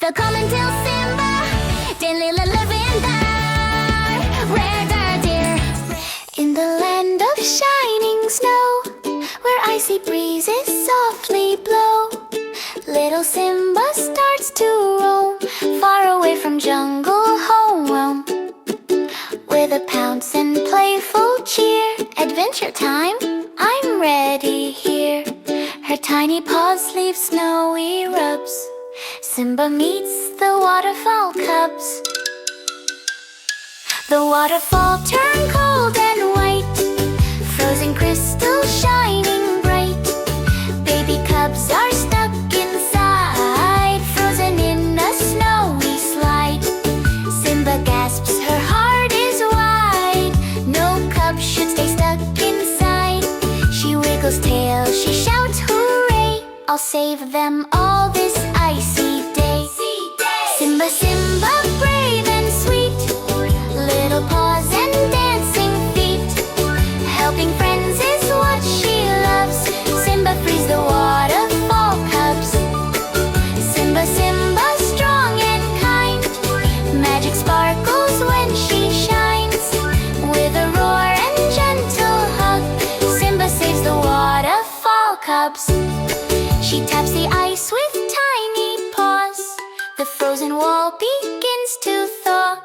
Velkommen til Simba, den lille vandrer, redder dir. In the land of shining snow, where icy breezes softly blow, little Simba starts to roam, far away from jungle home. With a pounce and playful cheer, adventure time, I'm ready here. Her tiny paws leave snowy rubs. Simba meets the waterfall cubs. The waterfall turned cold and white, frozen crystal shining bright. Baby cubs are stuck inside, frozen in a snowy slide. Simba gasps, her heart is wide. No cub should stay stuck inside. She wiggles tail, she shouts hooray, I'll save them all this icy day. Simba, Simba, brave and sweet, little paws and dancing feet. Helping friends is what she loves. Simba frees the waterfall cubs. Simba, Simba, strong and kind. Magic sparkles when she shines. With a roar and gentle hug, Simba saves the waterfall cubs. She taps the ice with tiny paws. The frozen wall begins to thaw.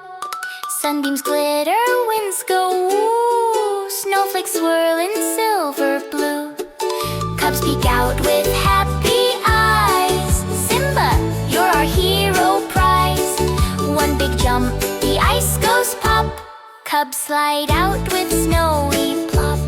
Sunbeams glitter, winds go woo. Snowflakes swirl in silver blue. Cubs peek out with happy eyes. Simba, you're our hero prize. One big jump, the ice goes pop. Cubs slide out with snowy plop.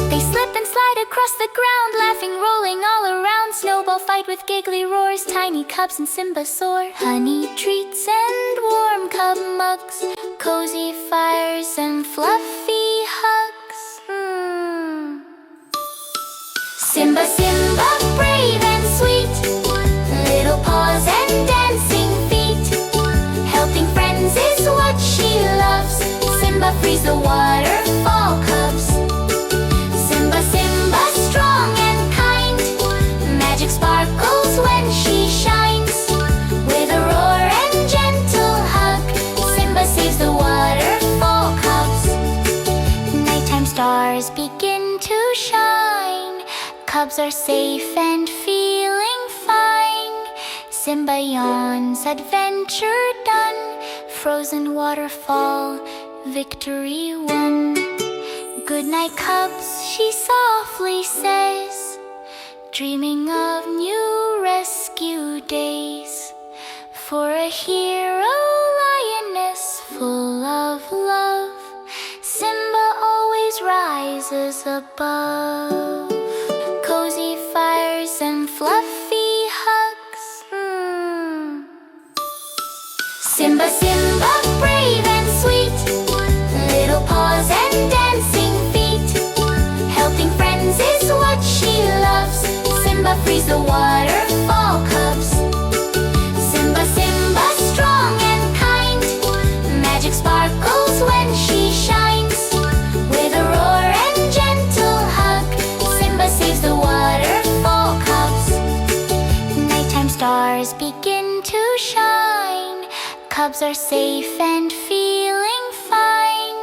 They slip and slide across the ground, laughing, rolling all around. Snowball fight with giggly roars. Tiny cubs and Simba soar. Honey treats and warm cub mugs, cozy fires and fluffy hugs. Simba, Simba, brave and sweet, little paws and dancing feet. Helping friends is what she loves. Simba frees the waterfall cubs. Simba, Simba, strong and kind. Magic sparkles when she shines. With a roar and gentle hug, Simba saves the waterfall cubs. Nighttime stars begin to shine. Cubs are safe and feeling fine. Simba yawns, adventure done. Frozen waterfall, victory won. Good night, cubs, she softly says, dreaming of new rescue days. For a hero, lioness full of love, Simba always rises above. Cozy fires and fluffy hugs. Simba, Simba, brave and sweet, little paws and dancing feet. Helping friends is what she loves. Simba frees the waterfall cubs. Simba, Simba, strong and kind. Magic sparkles when she shines. With a roar and gentle hug, Simba saves the waterfall cubs. Nighttime stars begin to shine. Cubs are safe and feeling fine.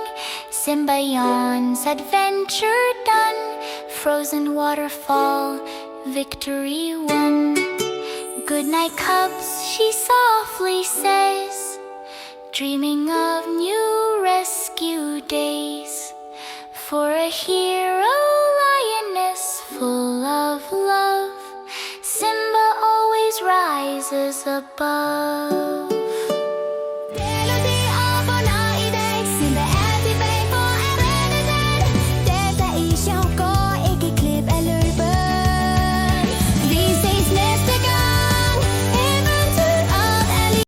Simba yawns, adventure done. Frozen waterfall, victory won. Good night, cubs, she softly says, dreaming of new rescue days. For a hero, lioness full of love, Simba always rises above.